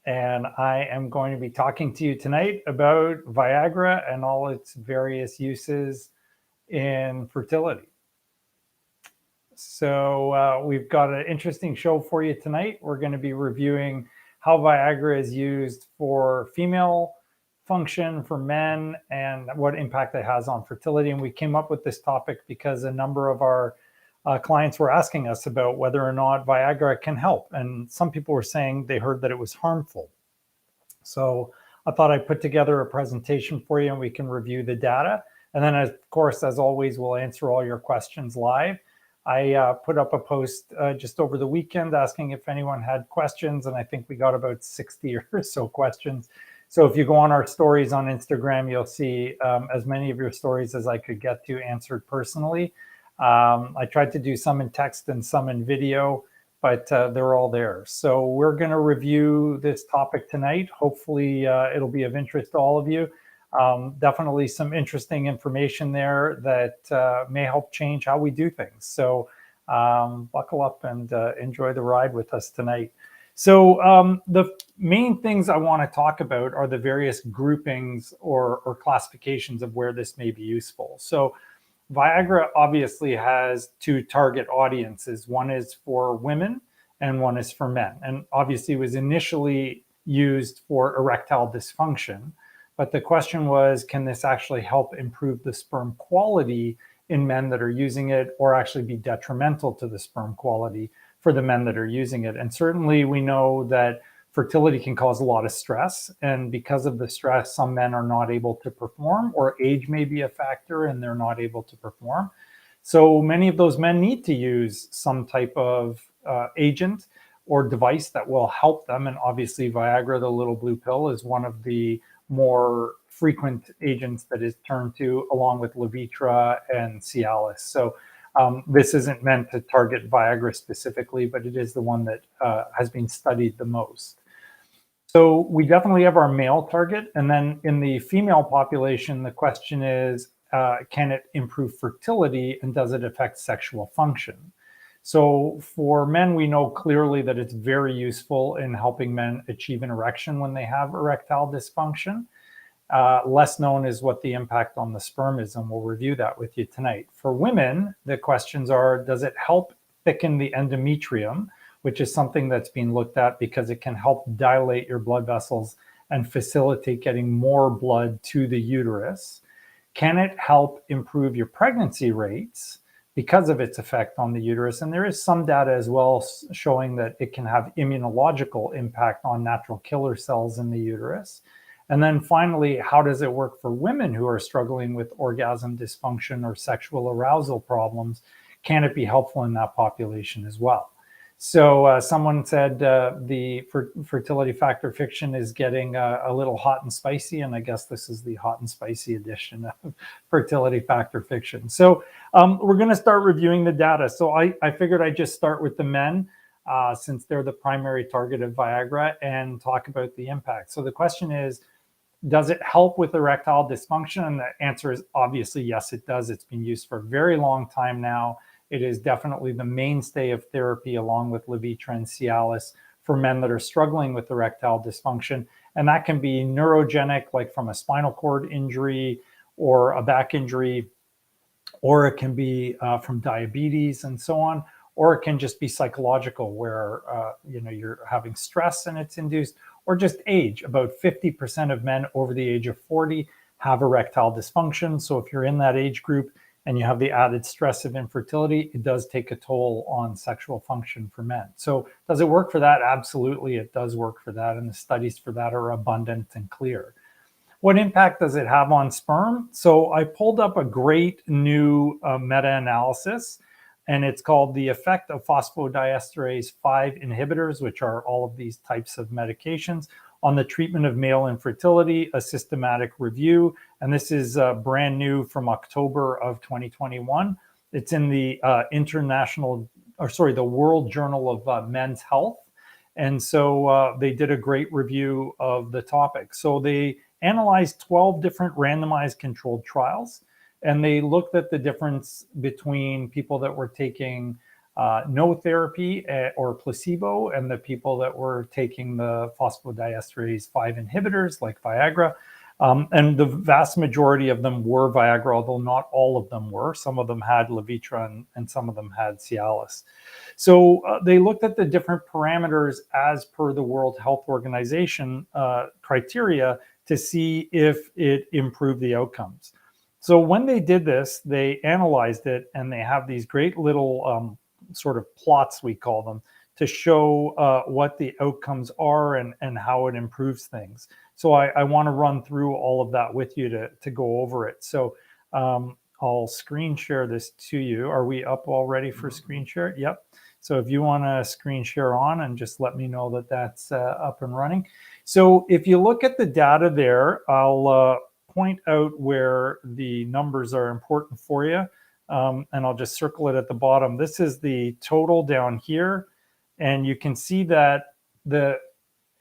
and I am going to be talking to you tonight about Viagra and all its various uses in fertility. So we've got an interesting show for you tonight. We're going to be reviewing how Viagra is used for female function, for men, and what impact it has on fertility. And we came up with this topic because a number of our clients were asking us about whether or not Viagra can help. And some people were saying they heard that it was harmful. So I thought I'd put together a presentation for you and we can review the data. And then, of course, as always, we'll answer all your questions live. I put up a post just over the weekend asking if anyone had questions, and I think we got about 60 or so questions. So if you go on our stories on Instagram, you'll see as many of your stories as I could get to answered personally. I tried to do some in text and some in video, but they're all there. So we're going to review this topic tonight. Hopefully it'll be of interest to all of you. Definitely some interesting information there that may help change how we do things. So buckle up and enjoy the ride with us tonight. So the main things I want to talk about are the various groupings or classifications of where this may be useful. So Viagra obviously has two target audiences. One is for women and one is for men. And obviously it was initially used for erectile dysfunction. But the question was, can this actually help improve the sperm quality in men that are using it, or actually be detrimental to the sperm quality for the men that are using it? And certainly we know that fertility can cause a lot of stress. And because of the stress, some men are not able to perform, or age may be a factor and they're not able to perform. So many of those men need to use some type of agent or device that will help them. And obviously Viagra, the little blue pill, is one of the more frequent agents that is turned to, along with Levitra and Cialis. So this isn't meant to target Viagra specifically, but it is the one that has been studied the most. So we definitely have our male target. And then in the female population, the question is, can it improve fertility and does it affect sexual function? So for men, we know clearly that it's very useful in helping men achieve an erection when they have erectile dysfunction. Less known is what the impact on the sperm is, and we'll review that with you tonight. For women, the questions are, does it help thicken the endometrium, which is something that's being looked at because it can help dilate your blood vessels and facilitate getting more blood to the uterus? Can it help improve your pregnancy rates because of its effect on the uterus? And there is some data as well showing that it can have immunological impact on natural killer cells in the uterus. And then finally, how does it work for women who are struggling with orgasm dysfunction or sexual arousal problems? Can it be helpful in that population as well? So someone said the fertility factor fiction is getting a little hot and spicy, and I guess this is the hot and spicy edition of fertility factor fiction. So we're going to start reviewing the data. So I figured I'd just start with the men since they're the primary target of Viagra and talk about the impact. So the question is, does it help with erectile dysfunction? And the answer is obviously yes, it does. It's been used for a very long time now. It is definitely the mainstay of therapy, along with Levitra and Cialis, for men that are struggling with erectile dysfunction. And that can be neurogenic, like from a spinal cord injury or a back injury, or it can be from diabetes and so on, or it can just be psychological, where you're having stress and it's induced, or just age. About 50% of men over the age of 40 have erectile dysfunction. So if you're in that age group and you have the added stress of infertility, it does take a toll on sexual function for men. So does it work for that? Absolutely, it does work for that. And the studies for that are abundant and clear. What impact does it have on sperm? So I pulled up a great new meta-analysis, and it's called The Effect of Phosphodiesterase 5 Inhibitors, which are all of these types of medications, on the treatment of male infertility, a systematic review. And this is brand new from October of 2021. It's in the the World Journal of Men's Health. And so they did a great review of the topic. So they analyzed 12 different randomized controlled trials, and they looked at the difference between people that were taking no therapy or placebo, and the people that were taking the phosphodiesterase 5 inhibitors like Viagra. And the vast majority of them were Viagra, although not all of them were. Some of them had Levitra and some of them had Cialis. So they looked at the different parameters as per the World Health Organization criteria to see if it improved the outcomes. So when they did this, they analyzed it, and they have these great little sort of plots, we call them, to show what the outcomes are and how it improves things. So I want to run through all of that with you to go over it. So I'll screen share this to you. Are we up already for screen share? Yep. So if you want to screen share on, and just let me know that that's up and running. So if you look at the data there, I'll point out where the numbers are important for you. And I'll just circle it at the bottom. This is the total down here. And you can see that the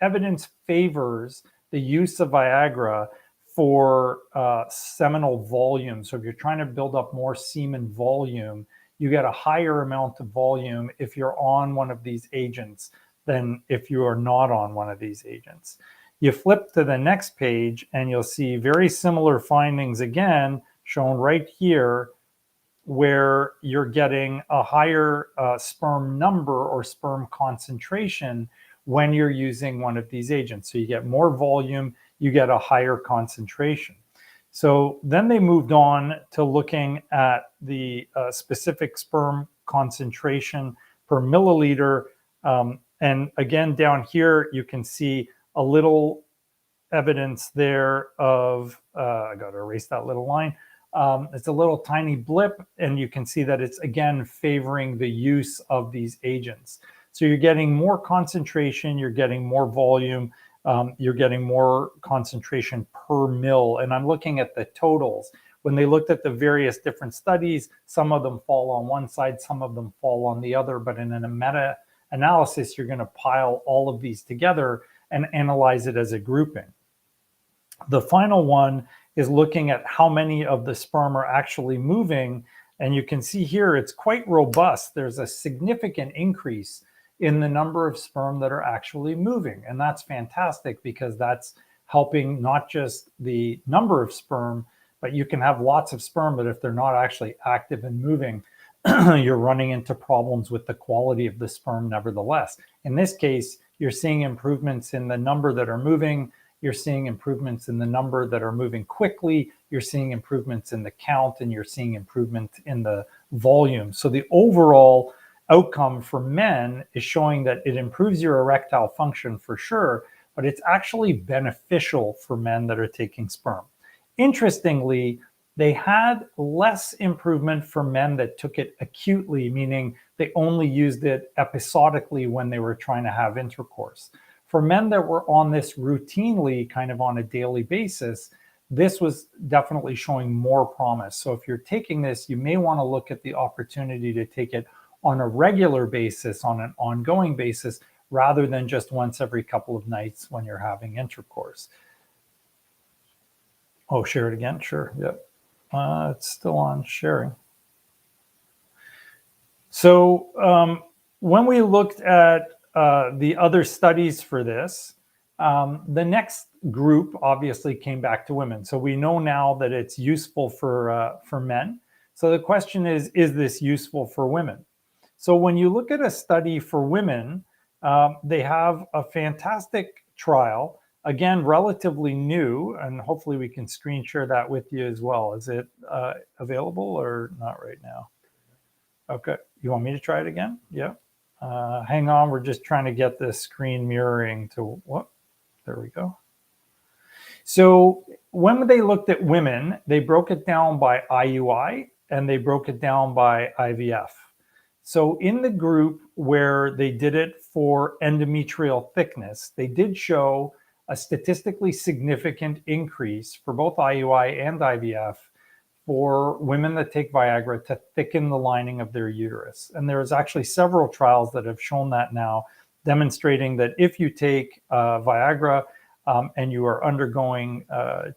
evidence favors the use of Viagra for seminal volume. So if you're trying to build up more semen volume, you get a higher amount of volume if you're on one of these agents than if you are not on one of these agents. You flip to the next page and you'll see very similar findings again shown right here, where you're getting a higher sperm number or sperm concentration when you're using one of these agents. So you get more volume, you get a higher concentration. So then they moved on to looking at the specific sperm concentration per milliliter. And again, down here, you can see a little evidence there of, I got to erase that little line. It's a little tiny blip, and you can see that it's again favoring the use of these agents. So you're getting more concentration, you're getting more volume, you're getting more concentration per mil. And I'm looking at the totals. When they looked at the various different studies, some of them fall on one side, some of them fall on the other. But in a meta-analysis, you're going to pile all of these together and analyze it as a grouping. The final one is looking at how many of the sperm are actually moving. And you can see here, it's quite robust. There's a significant increase in the number of sperm that are actually moving. And that's fantastic, because that's helping not just the number of sperm, but you can have lots of sperm, but if they're not actually active and moving, you're running into problems with the quality of the sperm nevertheless. In this case, you're seeing improvements in the number that are moving, you're seeing improvements in the number that are moving quickly, you're seeing improvements in the count, and you're seeing improvement in the volume. So the overall outcome for men is showing that it improves your erectile function for sure, but it's actually beneficial for men that are taking sperm. Interestingly, they had less improvement for men that took it acutely, meaning they only used it episodically when they were trying to have intercourse. For men that were on this routinely, kind of on a daily basis, this was definitely showing more promise. So if you're taking this, you may want to look at the opportunity to take it on a regular basis, on an ongoing basis, rather than just once every couple of nights when you're having intercourse. Oh, share it again? Sure, yep. It's still on sharing. So when we looked at the other studies for this, the next group obviously came back to women. So we know now that it's useful for men. So the question is this useful for women? So when you look at a study for women, they have a fantastic trial, again, relatively new, and hopefully we can screen share that with you as well. Is it available or not right now? Okay, you want me to try it again? Yeah. Hang on, we're just trying to get this screen mirroring to what? There we go. So when they looked at women, they broke it down by IUI and they broke it down by IVF. So in the group where they did it for endometrial thickness, they did show a statistically significant increase for both IUI and IVF for women that take Viagra to thicken the lining of their uterus. And there's actually several trials that have shown that now, demonstrating that if you take Viagra and you are undergoing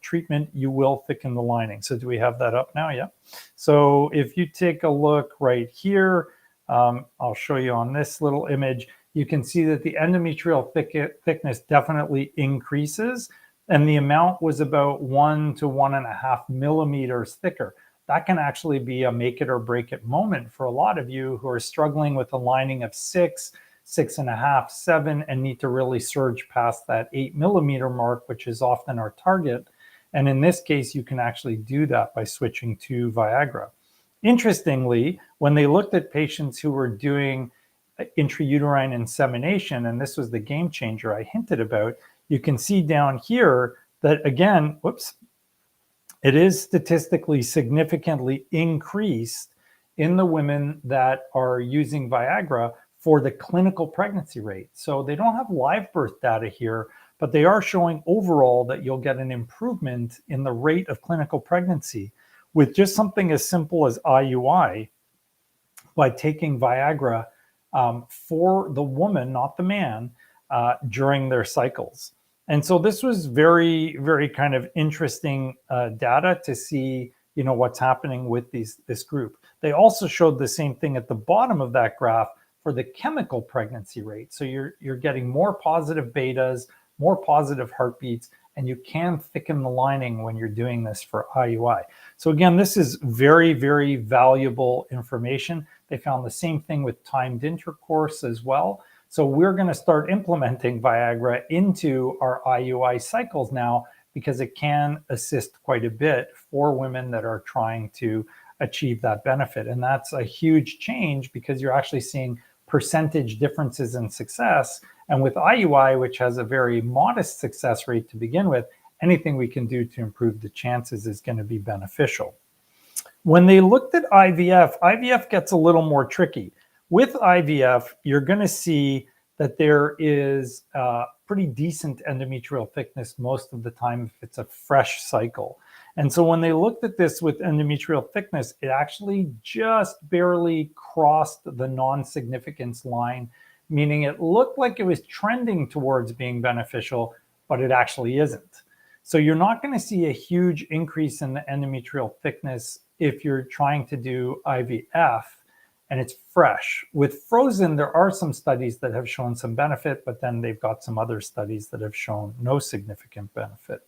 treatment, you will thicken the lining. So do we have that up now? Yeah. So if you take a look right here, I'll show you on this little image. You can see that the endometrial thickness definitely increases, and the amount was about 1 to 1.5 millimeters thicker. That can actually be a make it or break it moment for a lot of you who are struggling with a lining of 6, 6.5, 7, and need to really surge past that 8 millimeter mark, which is often our target. And in this case, you can actually do that by switching to Viagra. Interestingly, when they looked at patients who were doing intrauterine insemination, and this was the game changer I hinted about, you can see down here that again, it is statistically significantly increased in the women that are using Viagra for the clinical pregnancy rate. So they don't have live birth data here, but they are showing overall that you'll get an improvement in the rate of clinical pregnancy with just something as simple as IUI by taking Viagra for the woman, not the man, during their cycles. And so this was very, very kind of interesting data to see, what's happening with this group. They also showed the same thing at the bottom of that graph for the chemical pregnancy rate. So you're getting more positive betas, more positive heartbeats, and you can thicken the lining when you're doing this for IUI. So again, this is very, very valuable information. They found the same thing with timed intercourse as well. So we're going to start implementing Viagra into our IUI cycles now because it can assist quite a bit for women that are trying to achieve that benefit. And that's a huge change because you're actually seeing percentage differences in success. And with IUI, which has a very modest success rate to begin with, anything we can do to improve the chances is going to be beneficial. When they looked at IVF gets a little more tricky. With IVF, you're going to see that there is pretty decent endometrial thickness most of the time if it's a fresh cycle. And so when they looked at this with endometrial thickness, it actually just barely crossed the non-significance line, meaning it looked like it was trending towards being beneficial, but it actually isn't. So you're not going to see a huge increase in the endometrial thickness if you're trying to do IVF and it's fresh. With frozen, there are some studies that have shown some benefit, but then they've got some other studies that have shown no significant benefit.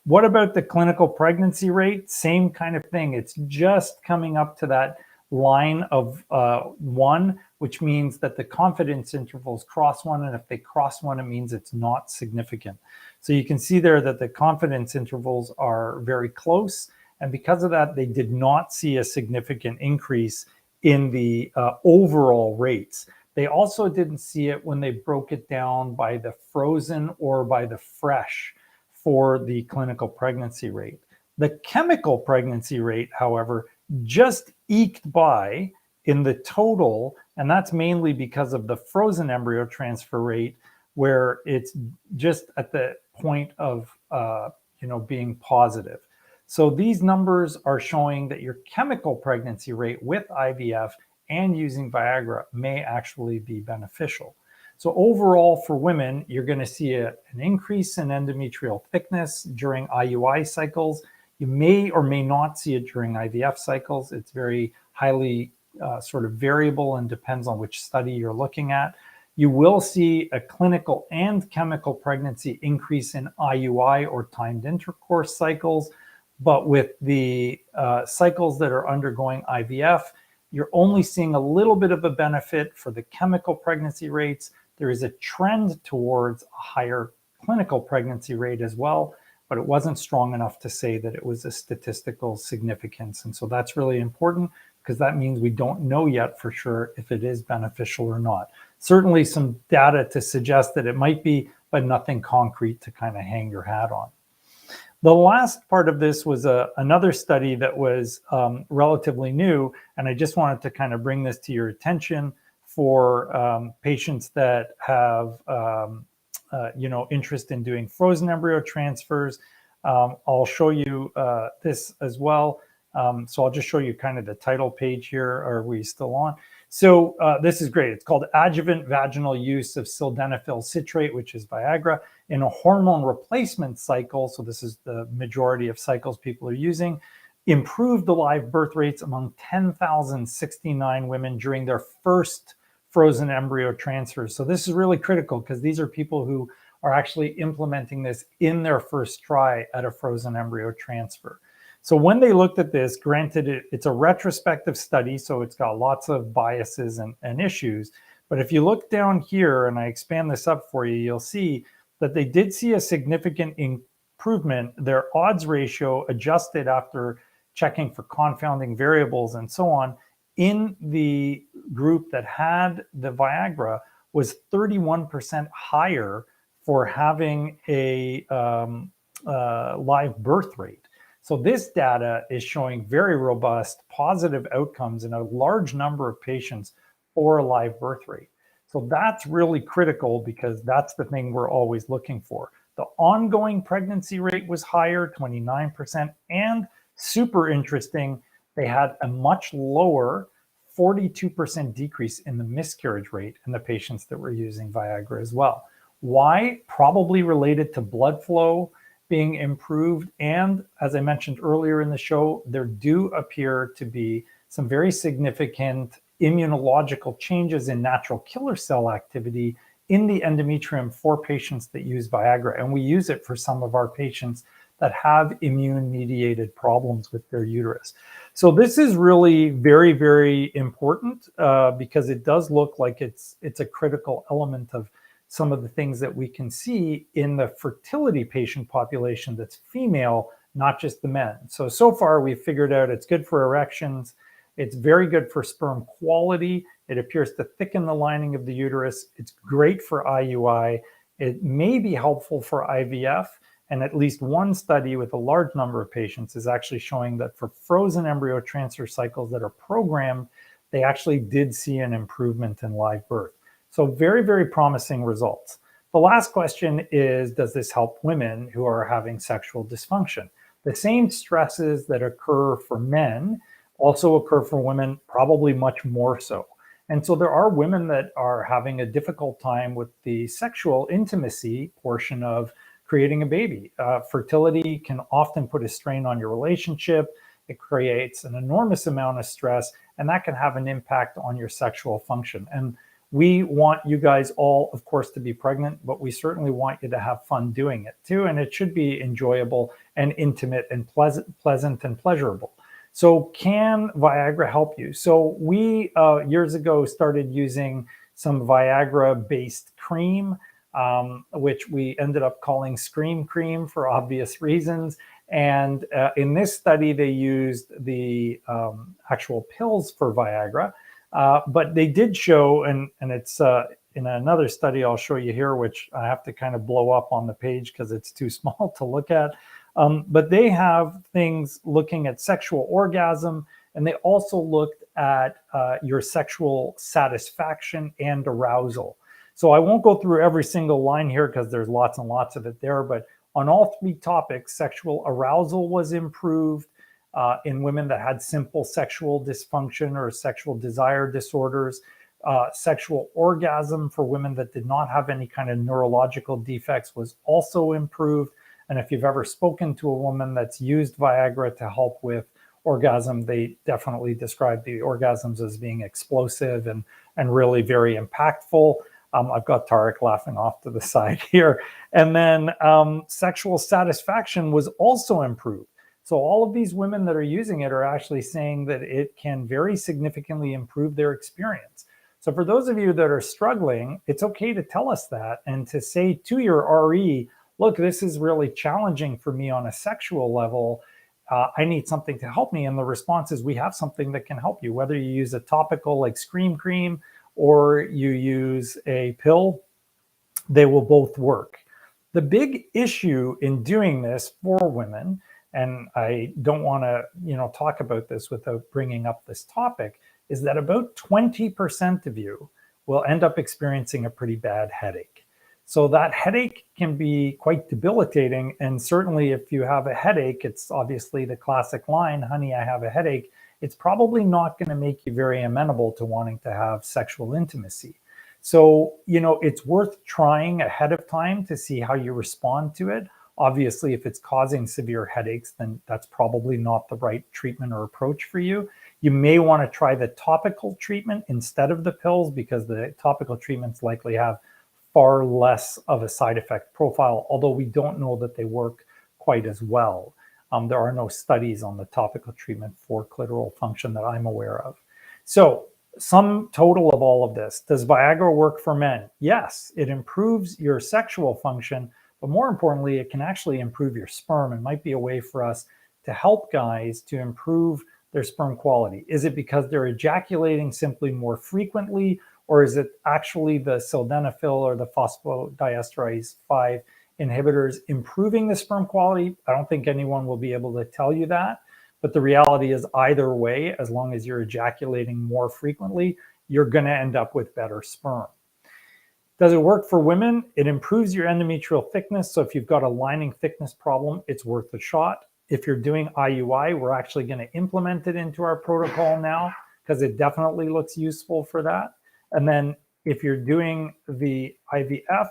What about the clinical pregnancy rate? Same kind of thing. It's just coming up to that line of 1, which means that the confidence intervals cross 1. And if they cross 1, it means it's not significant. So you can see there that the confidence intervals are very close. And because of that, they did not see a significant increase in the overall rates. They also didn't see it when they broke it down by the frozen or by the fresh for the clinical pregnancy rate. The chemical pregnancy rate, however, just eked by in the total, and that's mainly because of the frozen embryo transfer rate, where it's just at the point of being positive. So these numbers are showing that your chemical pregnancy rate with IVF and using Viagra may actually be beneficial. So overall for women, you're going to see an increase in endometrial thickness during IUI cycles. You may or may not see it during IVF cycles. It's very highly sort of variable and depends on which study you're looking at. You will see a clinical and chemical pregnancy increase in IUI or timed intercourse cycles. But with the cycles that are undergoing IVF, you're only seeing a little bit of a benefit for the chemical pregnancy rates. There is a trend towards a higher clinical pregnancy rate as well, but it wasn't strong enough to say that it was a statistical significance. And so that's really important because that means we don't know yet for sure if it is beneficial or not. Certainly some data to suggest that it might be, but nothing concrete to kind of hang your hat on. The last part of this was another study that was relatively new, and I just wanted to kind of bring this to your attention for patients that have interest in doing frozen embryo transfers. I'll show you this as well. So I'll just show you kind of the title page here. Are we still on? So this is great. It's called Adjuvant Vaginal Use of Sildenafil Citrate, which is Viagra, in a hormone replacement cycle. So this is the majority of cycles people are using improved the live birth rates among 10,069 women during their first frozen embryo transfers. So this is really critical because these are people who are actually implementing this in their first try at a frozen embryo transfer. So when they looked at this, granted it's a retrospective study, so it's got lots of biases and issues. But if you look down here and I expand this up for you, you'll see that they did see a significant improvement. Their odds ratio adjusted after checking for confounding variables and so on in the group that had the Viagra was 31% higher for having a live birth rate. So this data is showing very robust positive outcomes in a large number of patients for a live birth rate. So that's really critical because that's the thing we're always looking for. The ongoing pregnancy rate was higher, 29%, and super interesting, they had a much lower 42% decrease in the miscarriage rate in the patients that were using Viagra as well. Why? Probably related to blood flow being improved. And as I mentioned earlier in the show, there do appear to be some very significant immunological changes in natural killer cell activity in the endometrium for patients that use Viagra. And we use it for some of our patients that have immune-mediated problems with their uterus. So this is really very, very important because it does look like it's a critical element of some of the things that we can see in the fertility patient population that's female, not just the men. So far we've figured out it's good for erections, it's very good for sperm quality, it appears to thicken the lining of the uterus, it's great for IUI, it may be helpful for IVF, and at least one study with a large number of patients is actually showing that for frozen embryo transfer cycles that are programmed, they actually did see an improvement in live birth. So very, very promising results. The last question is, does this help women who are having sexual dysfunction? The same stresses that occur for men also occur for women, probably much more so. And so there are women that are having a difficult time with the sexual intimacy portion of creating a baby. Fertility can often put a strain on your relationship. It creates an enormous amount of stress, and that can have an impact on your sexual function. And we want you guys all, of course, to be pregnant, but we certainly want you to have fun doing it too. And it should be enjoyable and intimate and pleasant and pleasurable. So can Viagra help you? So we, years ago, started using some Viagra-based cream, which we ended up calling Scream Cream for obvious reasons. And in this study, they used the actual pills for Viagra. But they did show, and it's in another study I'll show you here, which I have to kind of blow up on the page because it's too small to look at. But they have things looking at sexual orgasm, and they also looked at your sexual satisfaction and arousal. So I won't go through every single line here because there's lots and lots of it there, but on all three topics, sexual arousal was improved in women that had simple sexual dysfunction or sexual desire disorders. Sexual orgasm for women that did not have any kind of neurological defects was also improved. And if you've ever spoken to a woman that's used Viagra to help with orgasm, they definitely describe the orgasms as being explosive and really very impactful. I've got Tarek laughing off to the side here. And then sexual satisfaction was also improved. So all of these women that are using it are actually saying that it can very significantly improve their experience. So for those of you that are struggling, it's okay to tell us that and to say to your RE, look, this is really challenging for me on a sexual level. I need something to help me. And the response is we have something that can help you, whether you use a topical like Scream Cream or you use a pill, they will both work. The big issue in doing this for women, and I don't want to, talk about this without bringing up this topic, is that about 20% of you will end up experiencing a pretty bad headache. So that headache can be quite debilitating. And certainly if you have a headache, it's obviously the classic line, honey, I have a headache. It's probably not going to make you very amenable to wanting to have sexual intimacy. So, it's worth trying ahead of time to see how you respond to it. Obviously, if it's causing severe headaches, then that's probably not the right treatment or approach for you. You may want to try the topical treatment instead of the pills because the topical treatments likely have far less of a side effect profile, although we don't know that they work quite as well. There are no studies on the topical treatment for clitoral function that I'm aware of. So, sum total of all of this, does Viagra work for men? Yes, it improves your sexual function, but more importantly, it can actually improve your sperm and might be a way for us to help guys to improve their sperm quality. Is it because they're ejaculating simply more frequently, or is it actually the sildenafil or the phosphodiesterase 5 inhibitors improving the sperm quality? I don't think anyone will be able to tell you that. But the reality is, either way, as long as you're ejaculating more frequently, you're going to end up with better sperm. Does it work for women? It improves your endometrial thickness. So if you've got a lining thickness problem, it's worth a shot. If you're doing IUI, we're actually going to implement it into our protocol now because it definitely looks useful for that. And then if you're doing the IVF,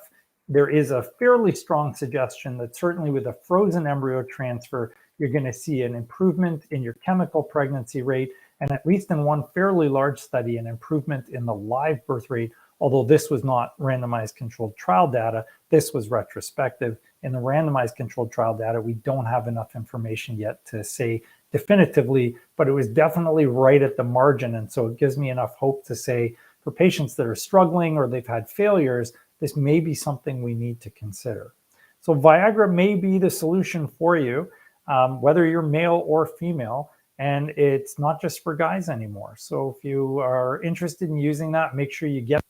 there is a fairly strong suggestion that certainly with a frozen embryo transfer, you're going to see an improvement in your chemical pregnancy rate, and at least in one fairly large study, an improvement in the live birth rate. Although this was not randomized controlled trial data, this was retrospective. In the randomized controlled trial data, we don't have enough information yet to say definitively, but it was definitely right at the margin. And so it gives me enough hope to say for patients that are struggling or they've had failures, this may be something we need to consider. So Viagra may be the solution for you, whether you're male or female. And it's not just for guys anymore. So if you are interested in using that, make sure you get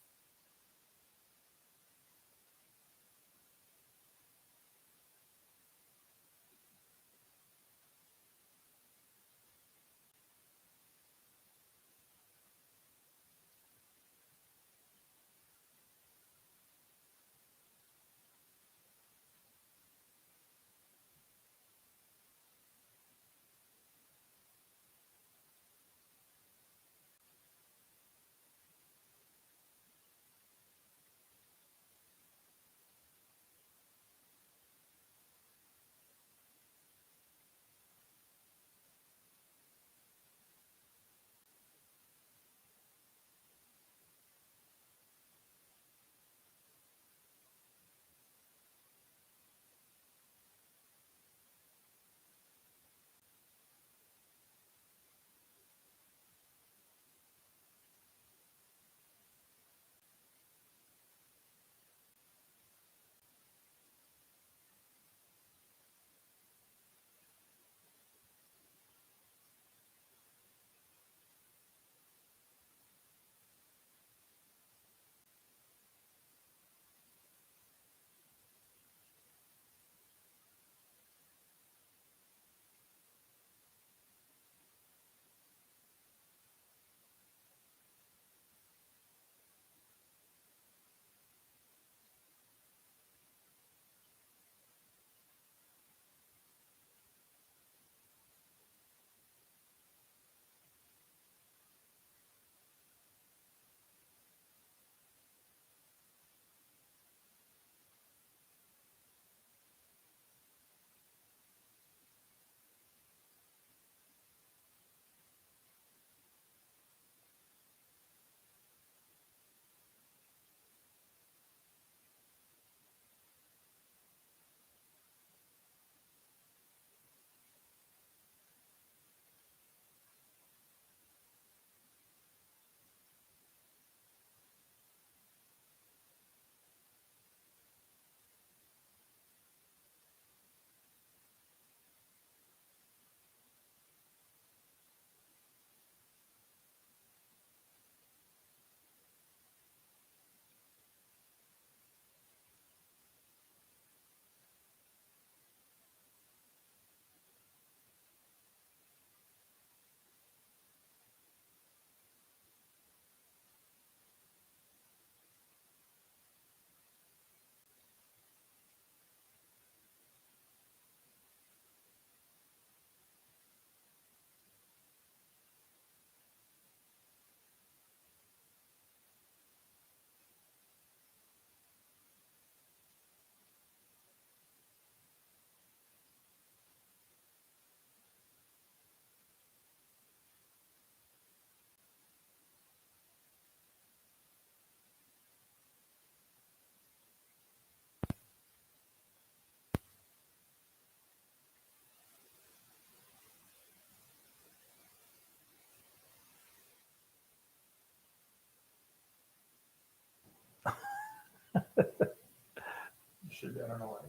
Should be, I don't know why.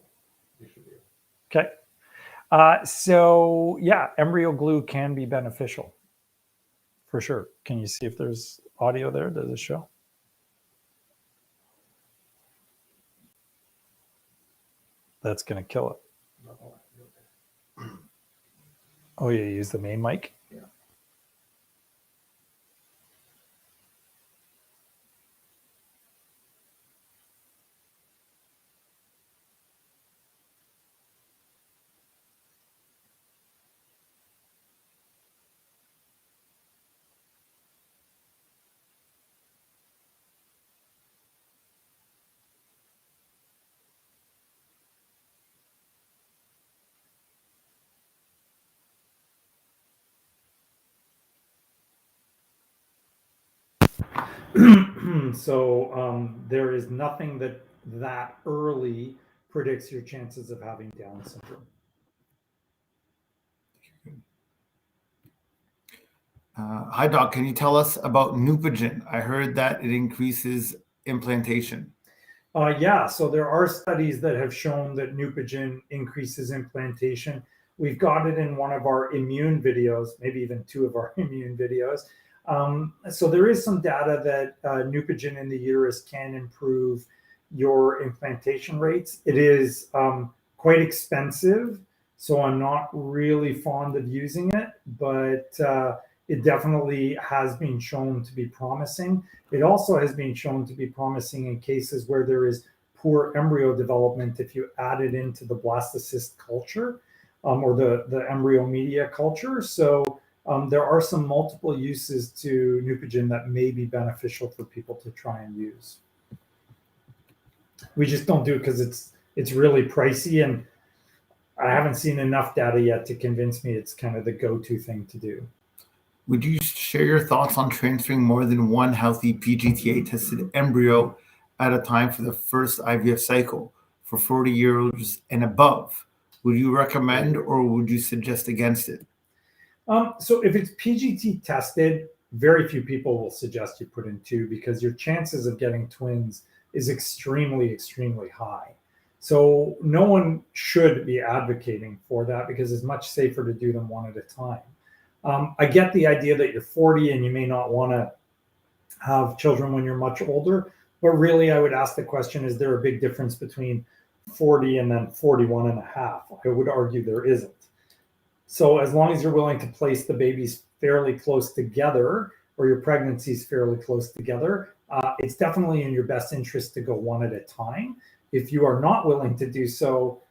You should be. Okay. So yeah, embryo glue can be beneficial for sure. Can you see if there's audio there? Does it show? That's going to kill it. Okay. Oh, you use the main mic? Yeah. So there is nothing that early predicts your chances of having Down syndrome. Hi, Doc. Can you tell us about Neupogen? I heard that it increases implantation. Yeah, so there are studies that have shown that Neupogen increases implantation. We've got it in one of our immune videos, maybe even two of our immune videos. So there is some data that Neupogen in the uterus can improve your implantation rates. It is quite expensive, so I'm not really fond of using it, but it definitely has been shown to be promising. It also has been shown to be promising in cases where there is poor embryo development if you add it into the blastocyst culture or the embryo media culture. So there are some multiple uses to Neupogen that may be beneficial for people to try and use. We just don't do it because it's really pricey, and I haven't seen enough data yet to convince me it's kind of the go-to thing to do. Would you share your thoughts on transferring more than one healthy PGTA-tested embryo at a time for the first IVF cycle for 40-year-olds and above? Would you recommend or would you suggest against it? So if it's PGT tested, very few people will suggest you put in two because your chances of getting twins is extremely, extremely high. So no one should be advocating for that because it's much safer to do them one at a time. I get the idea that you're 40 and you may not want to have children when you're much older, but really I would ask the question, is there a big difference between 40 and then 41 and a half? I would argue there isn't. So as long as you're willing to place the babies fairly close together or your pregnancies fairly close together, it's definitely in your best interest to go one at a time. If you are not willing to do so,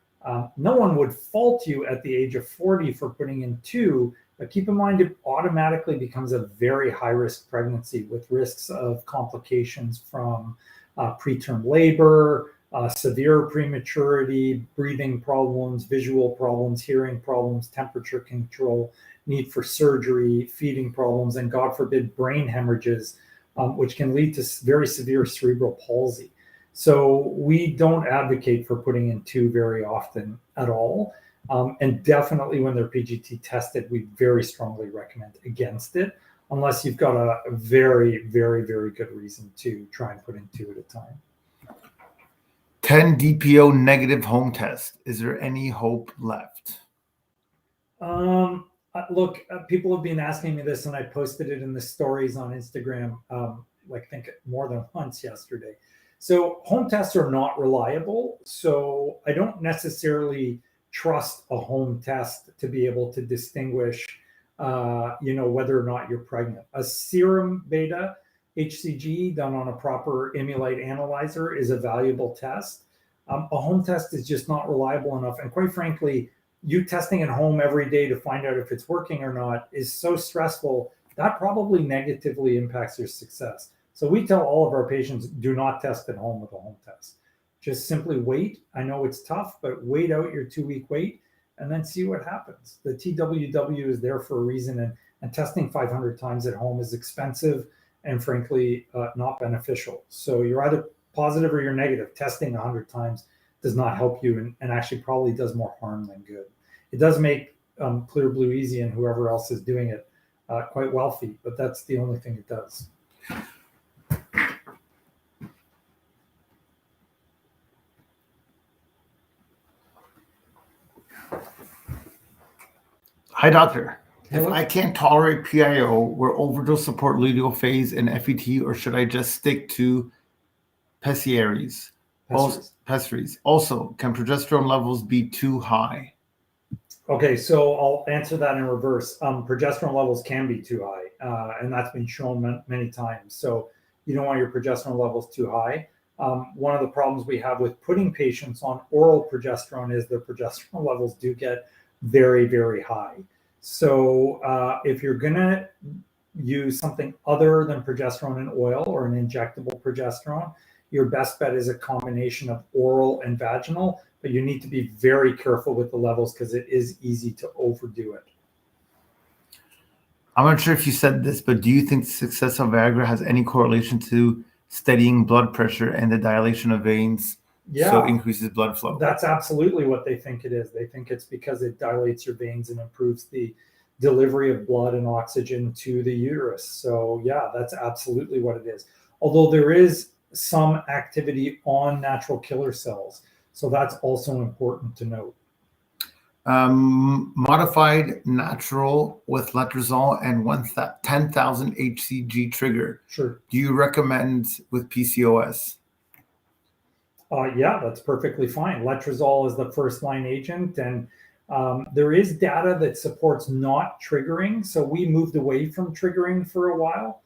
no one would fault you at the age of 40 for putting in two, but keep in mind it automatically becomes a very high-risk pregnancy with risks of complications from preterm labor, severe prematurity, breathing problems, visual problems, hearing problems, temperature control, need for surgery, feeding problems, and God forbid, brain hemorrhages, which can lead to very severe cerebral palsy. So we don't advocate for putting in two very often at all. And definitely when they're PGT tested, we very strongly recommend against it, unless you've got a very, very, very good reason to try and put in two at a time. 10 DPO negative home test. Is there any hope left? Look, people have been asking me this, and I posted it in the stories on Instagram, I think more than once yesterday. So home tests are not reliable. So I don't necessarily trust a home test to be able to distinguish, whether or not you're pregnant. A serum beta HCG done on a proper Immulite analyzer is a valuable test. A home test is just not reliable enough. And quite frankly, you testing at home every day to find out if it's working or not is so stressful that probably negatively impacts your success. So we tell all of our patients, do not test at home with a home test. Just simply wait. I know it's tough, but wait out your 2-week wait and then see what happens. The TWW is there for a reason, and testing 500 times at home is expensive and frankly not beneficial. So you're either positive or you're negative. Testing 100 times does not help you and actually probably does more harm than good. It does make Clear Blue Easy and whoever else is doing it quite wealthy, but that's the only thing it does. Hi, doctor. If Hello. I can't tolerate PIO, will overdose support luteal phase and FET, or should I just stick to pessaries? Pessaries. Also, can progesterone levels be too high? Okay, so I'll answer that in reverse. Progesterone levels can be too high, and that's been shown many times. So you don't want your progesterone levels too high. One of the problems we have with putting patients on oral progesterone is their progesterone levels do get very, very high. So if you're going to use something other than progesterone in oil or an injectable progesterone, your best bet is a combination of oral and vaginal, but you need to be very careful with the levels because it is easy to overdo it. I'm not sure if you said this, but do you think the success of Viagra has any correlation to steadying blood pressure and the dilation of veins, so Yeah, increases blood flow? that's absolutely what they think it is. They think it's because it dilates your veins and improves the delivery of blood and oxygen to the uterus. So, yeah, that's absolutely what it is. Although there is some activity on natural killer cells. So, that's also important to note. Modified natural with letrozole and 10,000 HCG trigger. Sure. Do you recommend with PCOS? Yeah, that's perfectly fine. Letrozole is the first line agent, and there is data that supports not triggering. So we moved away from triggering for a while,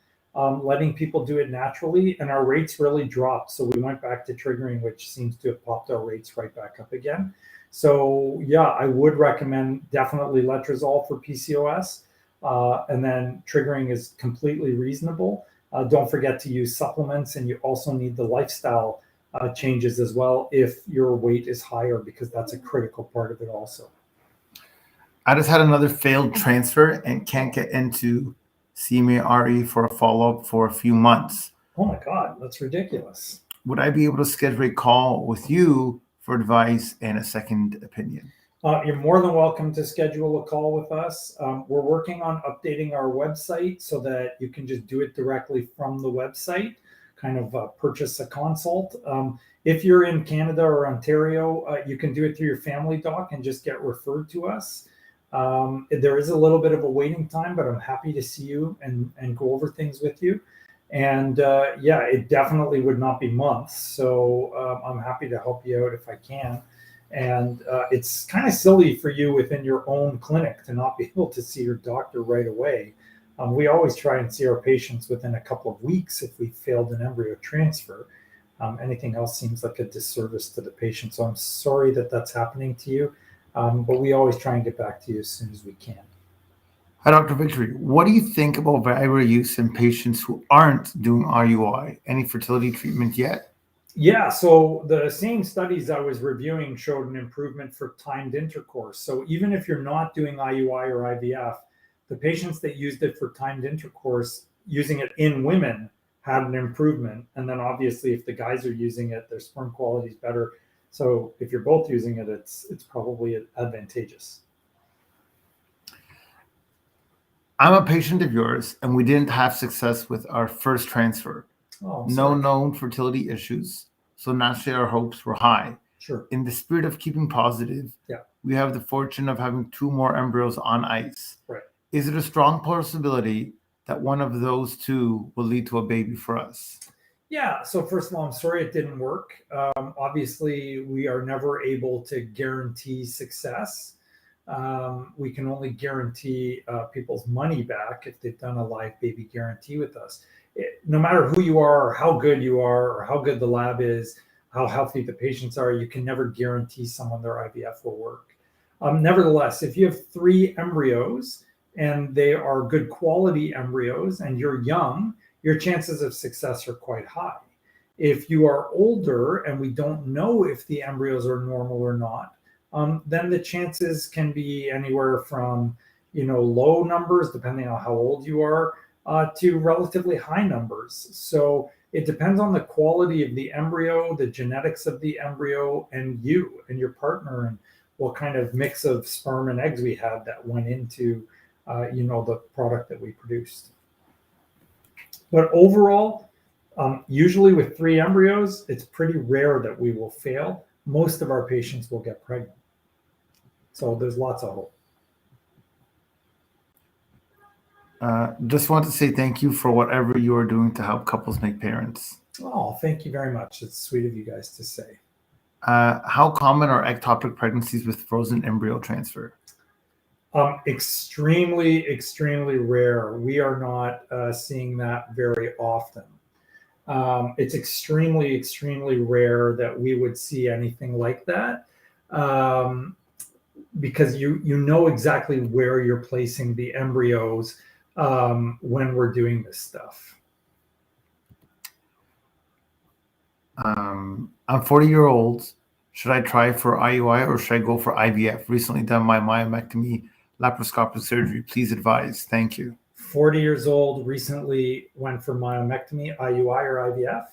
letting people do it naturally, and our rates really dropped. So we went back to triggering, which seems to have popped our rates right back up again. So yeah, I would recommend definitely letrozole for PCOS, and then triggering is completely reasonable. Don't forget to use supplements, and you also need the lifestyle changes as well if your weight is higher, because that's a critical part of it also. I just had another failed transfer and can't get into CMARE for a follow-up for a few months. Oh my God, that's ridiculous. Would I be able to schedule a call with you for advice and a second opinion? You're more than welcome to schedule a call with us. We're working on updating our website so that you can just do it directly from the website, kind of purchase a consult. If you're in Canada or Ontario, you can do it through your family doc and just get referred to us. There is a little bit of a waiting time, but I'm happy to see you and go over things with you. And yeah, it definitely would not be months. So I'm happy to help you out if I can. And it's kind of silly for you within your own clinic to not be able to see your doctor right away. We always try and see our patients within a couple of weeks if we failed an embryo transfer. Anything else seems like a disservice to the patient. So I'm sorry that that's happening to you, but we always try and get back to you as soon as we can. Hi, Dr. Victory. What do you think about Viagra use in patients who aren't doing IUI? Any fertility treatment yet? Yeah, so the same studies I was reviewing showed an improvement for timed intercourse. So even if you're not doing IUI or IVF, the patients that used it for timed intercourse, using it in women, had an improvement. And then obviously, if the guys are using it, their sperm quality is better. So if you're both using it, it's probably advantageous. I'm a patient of yours, and we didn't have success with our first transfer. Oh, No sorry. known fertility issues, so naturally our hopes were high. Sure. In the spirit of keeping positive, Yeah. we have the fortune of having 2 more embryos on ice. Right. Is it a strong possibility that one of those 2 will lead to a baby for us? Yeah. So first of all, I'm sorry it didn't work. Obviously, we are never able to guarantee success. We can only guarantee people's money back if they've done a live baby guarantee with us. No matter who you are, or how good you are, or how good the lab is, how healthy the patients are, you can never guarantee someone their IVF will work. Nevertheless, if you have 3 embryos and they are good quality embryos and you're young, your chances of success are quite high. If you are older and we don't know if the embryos are normal or not, then the chances can be anywhere from low numbers, depending on how old you are, to relatively high numbers. So it depends on the quality of the embryo, the genetics of the embryo, and you and your partner, and what kind of mix of sperm and eggs we had that went into the product that we produced. But overall, usually with 3 embryos, it's pretty rare that we will fail. Most of our patients will get pregnant. So there's lots of hope. Just want to say thank you for whatever you are doing to help couples make parents. Oh, thank you very much. It's sweet of you guys to say. How common are ectopic pregnancies with frozen embryo transfer? Extremely, extremely rare. We are not seeing that very often. It's extremely, extremely rare that we would see anything like that, because you know exactly where you're placing the embryos when we're doing this stuff. I'm 40-year-old. Should I try for IUI or should I go for IVF? Recently done my myomectomy laparoscopic surgery. Please advise. Thank you. 40 years old, recently went for myomectomy, IUI or IVF?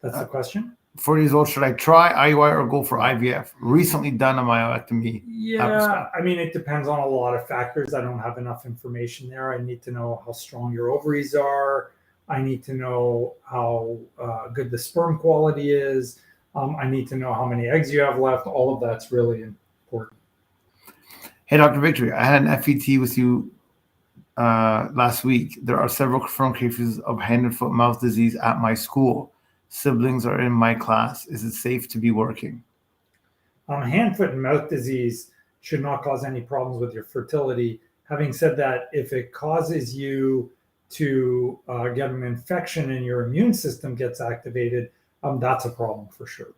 That's the question? 40 years old, should I try IUI or go for IVF? Recently done a myomectomy. Yeah, I mean, it depends on a lot of factors. I don't have enough information there. I need to know how strong your ovaries are. I need to know how good the sperm quality is. I need to know how many eggs you have left. All of that's really important. Hey, Dr. Victory, I had an FET with you last week. There are several confirmed cases of hand and foot mouth disease at my school. Siblings are in my class. Is it safe to be working? Hand, foot, and mouth disease should not cause any problems with your fertility. Having said that, if it causes you to get an infection and your immune system gets activated, that's a problem for sure.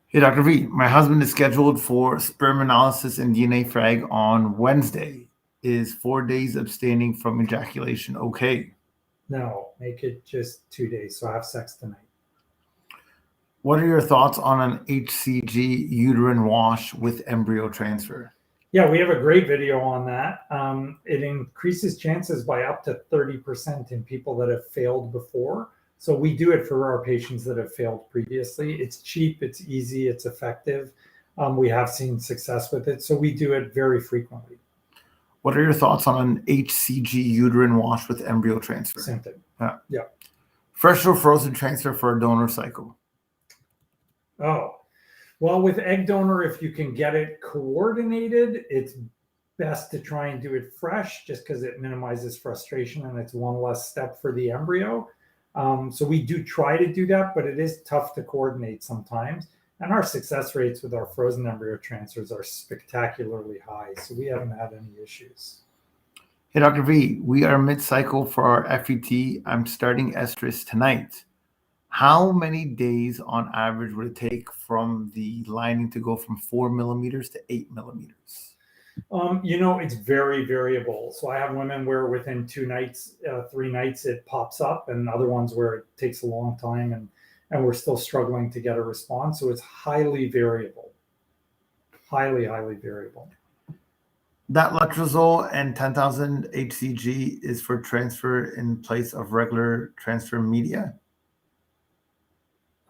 Hey, Dr. V, my husband is scheduled for sperm analysis and DNA frag on Wednesday. Is 4 days abstaining from ejaculation okay? No, make it just 2 days. So have sex tonight. What are your thoughts on an HCG uterine wash with embryo transfer? Yeah, we have a great video on that. It increases chances by up to 30% in people that have failed before. So we do it for our patients that have failed previously. It's cheap, it's easy, it's effective. We have seen success with it. So we do it very frequently. What are your thoughts on an HCG uterine wash with embryo transfer? Same thing. Yeah. Fresh or frozen transfer for a donor cycle? Oh, well, with egg donor, if you can get it coordinated, it's best to try and do it fresh just because it minimizes frustration and it's one less step for the embryo. So we do try to do that, but it is tough to coordinate sometimes. And our success rates with our frozen embryo transfers are spectacularly high. So we haven't had any issues. Hey, Dr. V, we are mid-cycle for our FET. I'm starting estrus tonight. How many days on average would it take from the lining to go from 4 millimeters to 8 millimeters? It's very variable. So I have women where within 2 nights, 3 nights, it pops up, and other ones where it takes a long time and we're still struggling to get a response. So it's highly variable. Highly, highly variable. That letrozole and 10,000 HCG is for transfer in place of regular transfer media?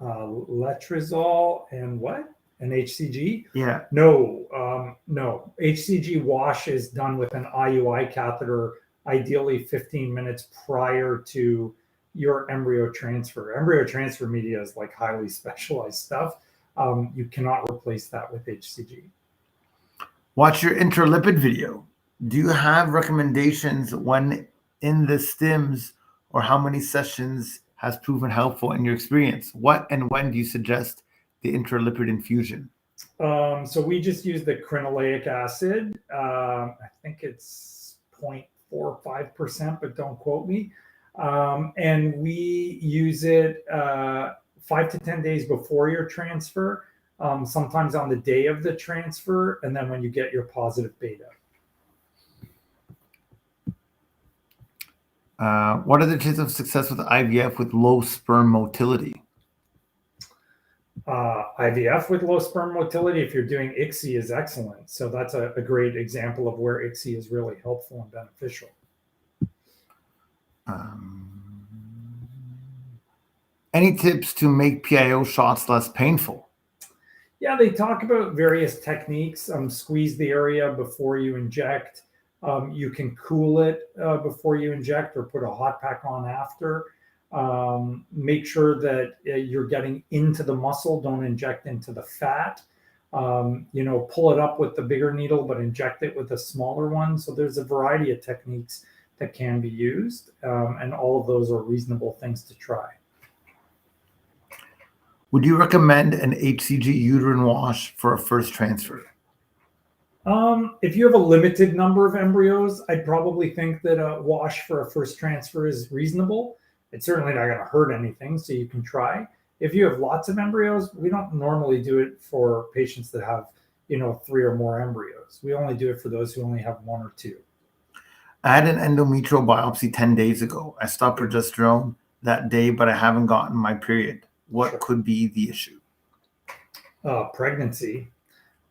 Letrozole and what? And HCG? Yeah. No, no. HCG wash is done with an IUI catheter, ideally 15 minutes prior to your embryo transfer. Embryo transfer media is like highly specialized stuff. You cannot replace that with HCG. Watch your interlipid video. Do you have recommendations when in the stims or how many sessions has proven helpful in your experience? What and when do you suggest the interlipid infusion? So we just use the crinoleic acid. I think it's 0.45%, but don't quote me. And we use it 5 to 10 days before your transfer, sometimes on the day of the transfer, and then when you get your positive beta. What are the chances of success with IVF with low sperm motility? IVF with low sperm motility, if you're doing ICSI, is excellent. So that's a great example of where ICSI is really helpful and beneficial. Any tips to make PIO shots less painful? Yeah, they talk about various techniques. Squeeze the area before you inject. You can cool it before you inject or put a hot pack on after. Make sure that you're getting into the muscle. Don't inject into the fat. pull it up with the bigger needle, but inject it with a smaller one. So there's a variety of techniques that can be used, and all of those are reasonable things to try. Would you recommend an HCG uterine wash for a first transfer? If you have a limited number of embryos, I'd probably think that a wash for a first transfer is reasonable. It's certainly not going to hurt anything, so you can try. If you have lots of embryos, we don't normally do it for patients that have, 3 or more embryos. We only do it for those who only have 1 or 2. I had an endometrial biopsy 10 days ago. I stopped progesterone that day, but I haven't gotten my period. What could be the issue? Pregnancy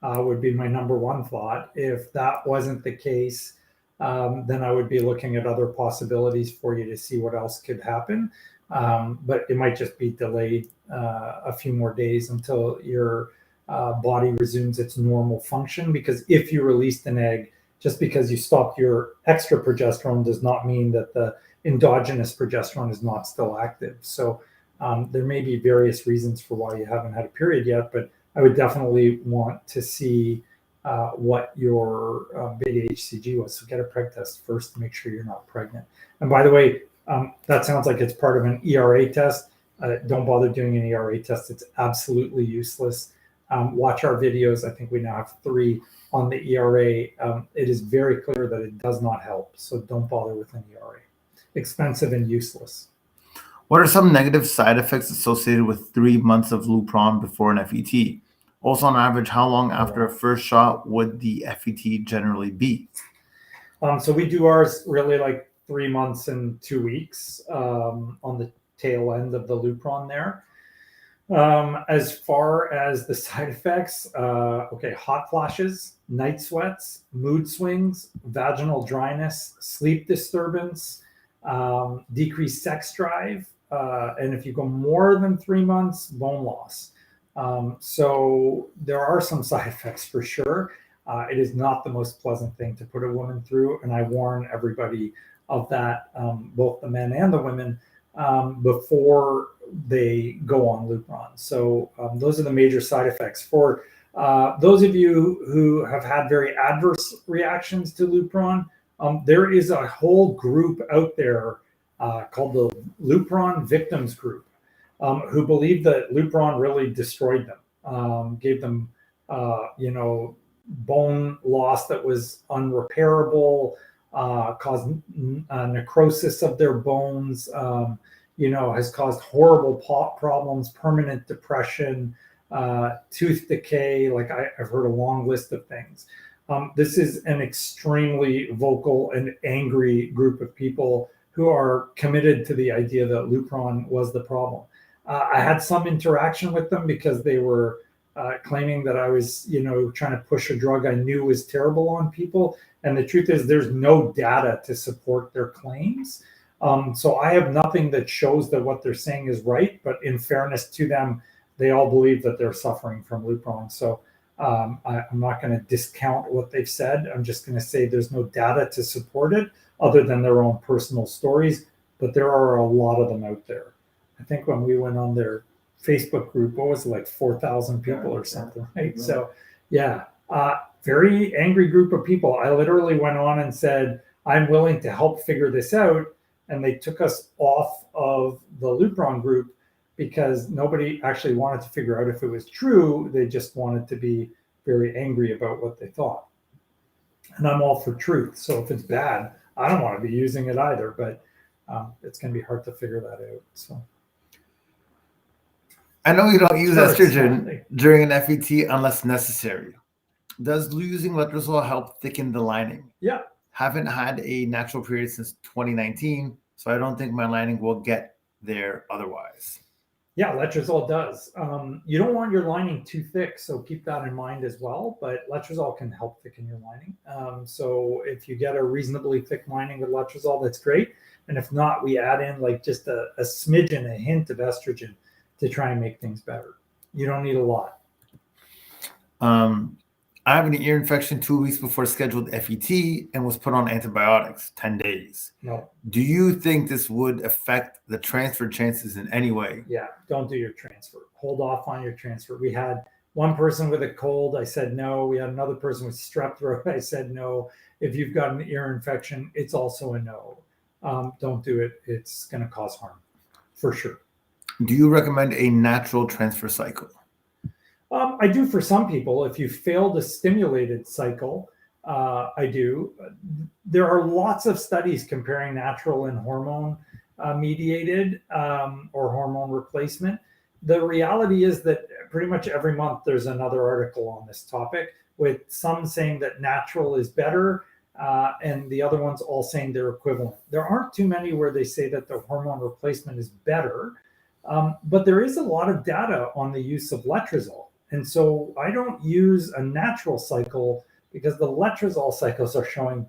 would be my number one thought. If that wasn't the case, then I would be looking at other possibilities for you to see what else could happen. But it might just be delayed a few more days until your body resumes its normal function. Because if you released an egg, just because you stopped your extra progesterone does not mean that the endogenous progesterone is not still active. So there may be various reasons for why you haven't had a period yet, but I would definitely want to see what your beta HCG was. So get a preg test first to make sure you're not pregnant. And by the way, that sounds like it's part of an ERA test. Don't bother doing an ERA test. It's absolutely useless. Watch our videos. I think we now have 3 on the ERA. It is very clear that it does not help. So don't bother with an ERA. Expensive and useless. What are some negative side effects associated with 3 months of Lupron before an FET? Also, on average, how long after a first shot would the FET generally be? So we do ours really like 3 months and 2 weeks on the tail end of the Lupron there. As far as the side effects, hot flashes, night sweats, mood swings, vaginal dryness, sleep disturbance, decreased sex drive, and if you go more than 3 months, bone loss. So there are some side effects for sure. It is not the most pleasant thing to put a woman through, and I warn everybody of that, both the men and the women, before they go on Lupron. So those are the major side effects. For those of you who have had very adverse reactions to Lupron, there is a whole group out there called the Lupron Victims Group, who believe that Lupron really destroyed them, gave them, bone loss that was unrepairable, caused necrosis of their bones, has caused horrible problems, permanent depression, tooth decay. Like I've heard a long list of things. This is an extremely vocal and angry group of people who are committed to the idea that Lupron was the problem. I had some interaction with them because they were claiming that I was, trying to push a drug I knew was terrible on people. And the truth is there's no data to support their claims. So I have nothing that shows that what they're saying is right, but in fairness to them, they all believe that they're suffering from Lupron. So I'm not going to discount what they've said. I'm just going to say there's no data to support it other than their own personal stories, but there are a lot of them out there. I think when we went on their Facebook group, what was it, like 4,000 people or something, right? So yeah, very angry group of people. I literally went on and said, I'm willing to help figure this out. And they took us off of the Lupron group because nobody actually wanted to figure out if it was true. They just wanted to be very angry about what they thought. And I'm all for truth. So if it's bad, I don't want to be using it either, but it's going to be hard to figure that out. So I know you don't use estrogen during an FET unless necessary. Does using letrozole help thicken the lining? Yeah. Haven't had a natural period since 2019, so I don't think my lining will get there otherwise. Yeah, letrozole does. You don't want your lining too thick, so keep that in mind as well. But letrozole can help thicken your lining. So if you get a reasonably thick lining with letrozole, that's great. And if not, we add in like just a smidgen, a hint of estrogen to try and make things better. You don't need a lot. I have an ear infection 2 weeks before scheduled FET and was put on antibiotics 10 days. No. Do you think this would affect the transfer chances in any way? Yeah, don't do your transfer. Hold off on your transfer. We had One person with a cold, I said no. We had another person with strep throat. I said no. If you've got an ear infection, it's also a no. Don't do it. It's going to cause harm for sure. Do you recommend a natural transfer cycle? I do for some people. If you failed a stimulated cycle, I do. There are lots of studies comparing natural and hormone mediated or hormone replacement. The reality is that pretty much every month there's another article on this topic, with some saying that natural is better and the other ones all saying they're equivalent. There aren't too many where they say that the hormone replacement is better, but there is a lot of data on the use of letrozole. And so I don't use a natural cycle because the letrozole cycles are showing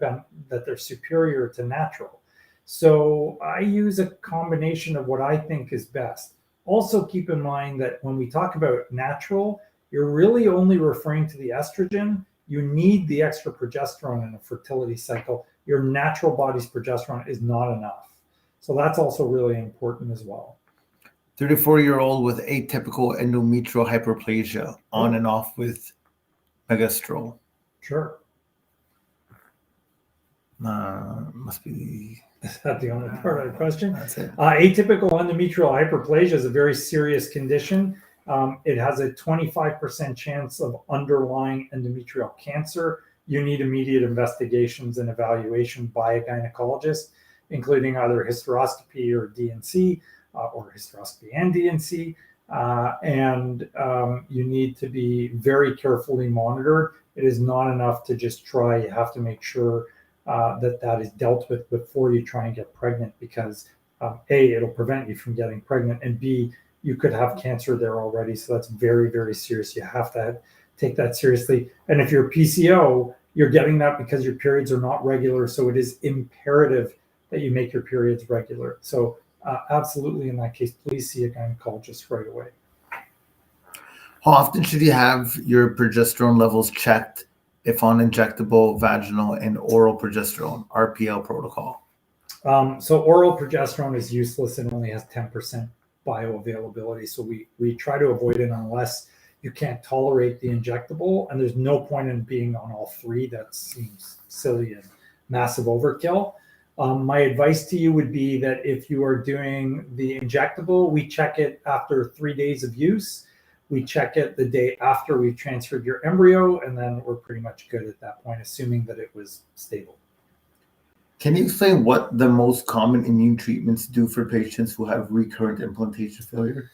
that they're superior to natural. So I use a combination of what I think is best. Also keep in mind that when we talk about natural, you're really only referring to the estrogen. You need the extra progesterone in a fertility cycle. Your natural body's progesterone is not enough. So that's also really important as well. 34-year-old with atypical endometrial hyperplasia, on and off with megestrol. Sure. Must be. Is that the only part of the question? That's it. Atypical endometrial hyperplasia is a very serious condition. It has a 25% chance of underlying endometrial cancer. You need immediate investigations and evaluation by a gynecologist, including either hysteroscopy or DNC, or hysteroscopy and DNC. And you need to be very carefully monitored. It is not enough to just try. You have to make sure that is dealt with before you try and get pregnant, because A, it'll prevent you from getting pregnant, and B, you could have cancer there already. So that's very, very serious. You have to take that seriously. And if you're PCO, you're getting that because your periods are not regular. So it is imperative that you make your periods regular. So absolutely, in that case, please see a gynecologist right away. How often should you have your progesterone levels checked if on injectable, vaginal, and oral progesterone, RPL protocol? So oral progesterone is useless and only has 10% bioavailability. So we try to avoid it unless you can't tolerate the injectable, and there's no point in being on all three. That seems silly and massive overkill. My advice to you would be that if you are doing the injectable, we check it after 3 days of use. We check it the day after we've transferred your embryo, and then we're pretty much good at that point, assuming that it was stable. Can you explain what the most common immune treatments do for patients who have recurrent implantation failure?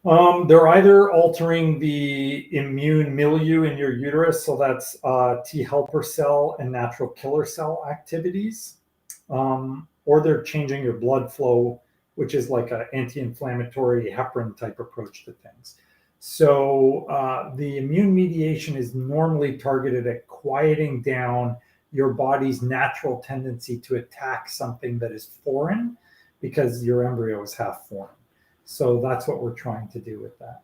They're either altering the immune milieu in your uterus, so that's T helper cell and natural killer cell activities, or they're changing your blood flow, which is like an anti-inflammatory heparin type approach to things. So the immune mediation is normally targeted at quieting down your body's natural tendency to attack something that is foreign, because your embryo is half foreign. So that's what we're trying to do with that.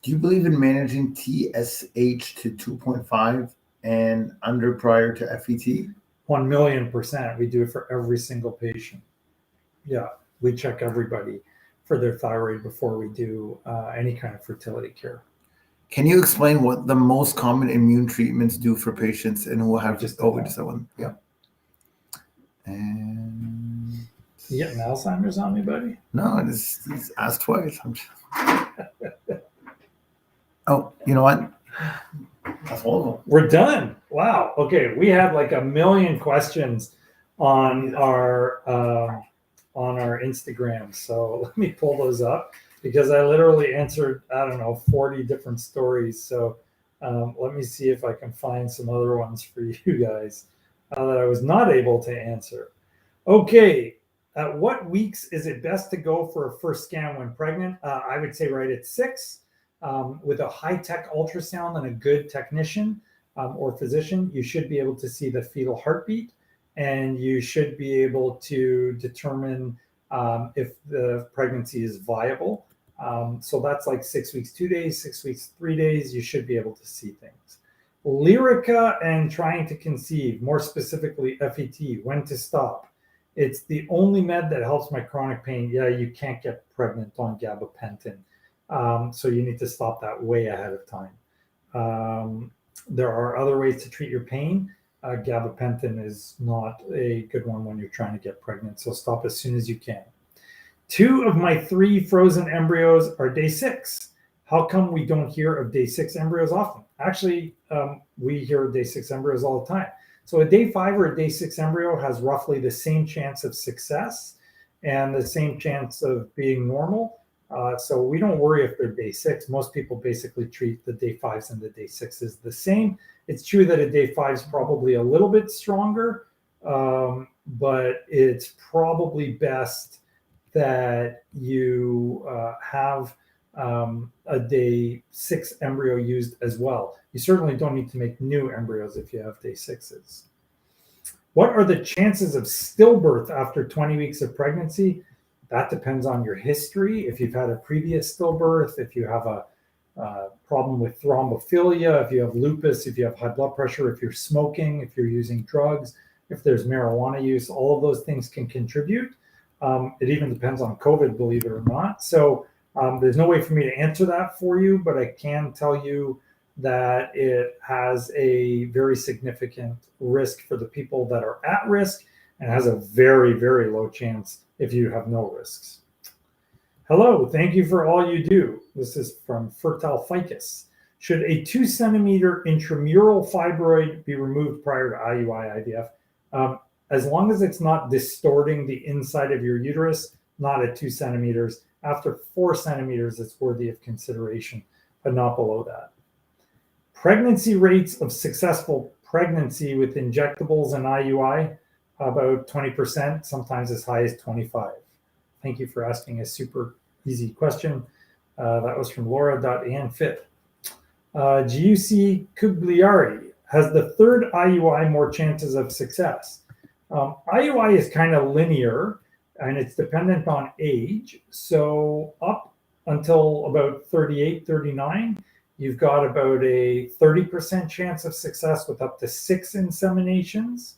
Do you believe in managing TSH to 2.5 and under prior to FET? 1,000,000%. We do it for every single patient. Yeah, we check everybody for their thyroid before we do any kind of fertility care. Can you explain what the most common immune treatments do for patients and who have just that one? Yeah. And you getting Alzheimer's on me, buddy? No, it's asked twice. Oh, you know what? That's all of them. We're done. Wow. Okay, we had like 1,000,000 questions on our Instagram. So let me pull those up, because I literally answered, 40 different stories. So let me see if I can find some other ones for you guys that I was not able to answer. Okay. At what weeks is it best to go for a first scan when pregnant? I would say right at 6. With a high-tech ultrasound and a good technician or physician, you should be able to see the fetal heartbeat, and you should be able to determine if the pregnancy is viable. So that's like 6 weeks, 2 days, 6 weeks, 3 days. You should be able to see things. Lyrica and trying to conceive, more specifically FET, when to stop. It's the only med that helps my chronic pain. Yeah, you can't get pregnant on gabapentin. So you need to stop that way ahead of time. There are other ways to treat your pain. Gabapentin is not a good one when you're trying to get pregnant, so stop as soon as you can. 2 of my 3 frozen embryos are day 6. How come we don't hear of day 6 embryos often? Actually, we hear of day 6 embryos all the time. So a day 5 or a day 6 embryo has roughly the same chance of success and the same chance of being normal. So we don't worry if they're day 6. Most people basically treat the day 5s and the day 6s the same. It's true that a day 5 is probably a little bit stronger, but it's probably best that you have a day 6 embryo used as well. You certainly don't need to make new embryos if you have day 6s. What are the chances of stillbirth after 20 weeks of pregnancy? That depends on your history. If you've had a previous stillbirth, if you have a problem with thrombophilia, if you have lupus, if you have high blood pressure, if you're smoking, if you're using drugs, if there's marijuana use, all of those things can contribute. It even depends on COVID, believe it or not. So there's no way for me to answer that for you, but I can tell you that it has a very significant risk for the people that are at risk and has a very, very low chance if you have no risks. Hello, thank you for all you do. This is from Fertile Ficus. Should a 2 centimeter intramural fibroid be removed prior to IUI IVF? As long as it's not distorting the inside of your uterus, not at 2 centimeters. After 4 centimeters, it's worthy of consideration, but not below that. Pregnancy rates of successful pregnancy with injectables and IUI, about 20%, sometimes as high as 25%. Thank you for asking a super easy question. That was from Laura.anfit. Giussi Cugliari, has the 3rd IUI more chances of success? IUI is kind of linear and it's dependent on age. So up until about 38, 39, you've got about a 30% chance of success with up to 6 inseminations.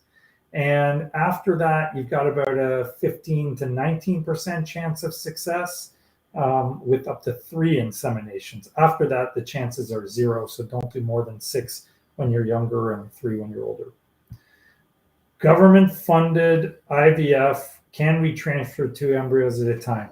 And after that, you've got about a 15 to 19% chance of success with up to 3 inseminations. After that, the chances are 0. So don't do more than 6 when you're younger and 3 when you're older. Government-funded IVF, can we transfer 2 embryos at a time?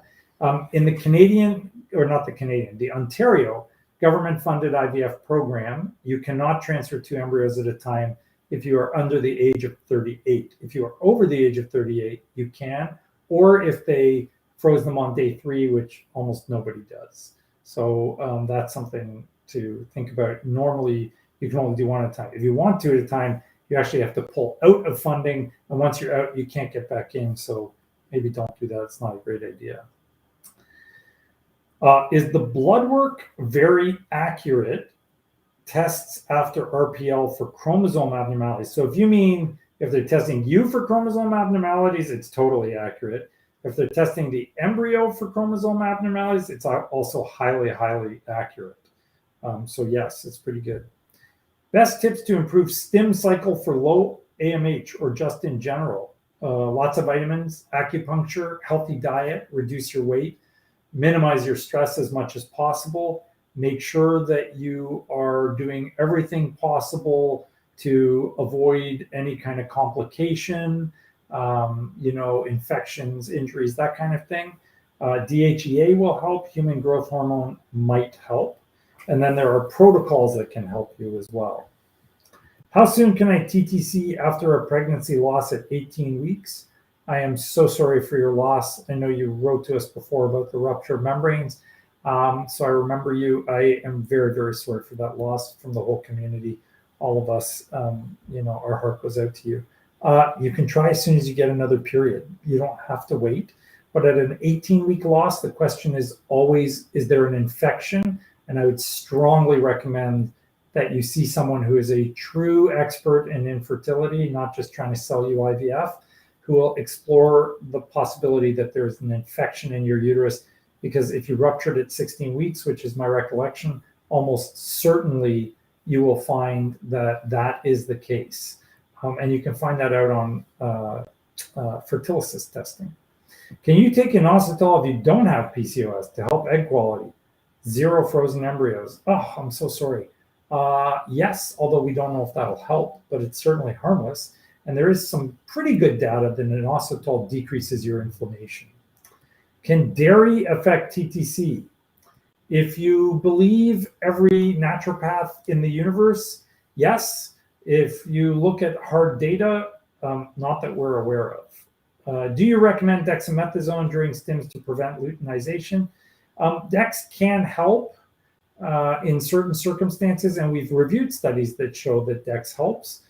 In the Canadian, or not the Canadian, the Ontario government-funded IVF program, you cannot transfer 2 embryos at a time if you are under the age of 38. If you are over the age of 38, you can, or if they froze them on day 3, which almost nobody does. So that's something to think about. Normally, you can only do 1 at a time. If you want 2 at a time, you actually have to pull out of funding, and once you're out, you can't get back in. So maybe don't do that. It's not a great idea. Is the blood work very accurate? Tests after RPL for chromosome abnormalities. So if you mean if they're testing you for chromosome abnormalities, it's totally accurate. If they're testing the embryo for chromosome abnormalities, it's also highly, highly accurate. So yes, it's pretty good. Best tips to improve stim cycle for low AMH or just in general. Lots of vitamins, acupuncture, healthy diet, reduce your weight, minimize your stress as much as possible. Make sure that you are doing everything possible to avoid any kind of complication, infections, injuries, that kind of thing. DHEA will help. Human growth hormone might help. And then there are protocols that can help you as well. How soon can I TTC after a pregnancy loss at 18 weeks? I am so sorry for your loss. I know you wrote to us before about the ruptured membranes. So I remember you. I am very, very sorry for that loss from the whole community. All of us, our heart goes out to you. You can try as soon as you get another period. You don't have to wait. But at an 18-week loss, the question is always, is there an infection? And I would strongly recommend that you see someone who is a true expert in infertility, not just trying to sell you IVF, who will explore the possibility that there's an infection in your uterus. Because if you ruptured at 16 weeks, which is my recollection, almost certainly you will find that that is the case. And you can find that out on fertility testing. Can you take inositol if you don't have PCOS to help egg quality? 0 frozen embryos. Oh, I'm so sorry. Yes, although we don't know if that'll help, but it's certainly harmless. And there is some pretty good data that inositol decreases your inflammation. Can dairy affect TTC? If you believe every naturopath in the universe, yes. If you look at hard data, not that we're aware of. Do you recommend dexamethasone during stims to prevent luteinization? Dex can help in certain circumstances, and we've reviewed studies that show that Dex helps.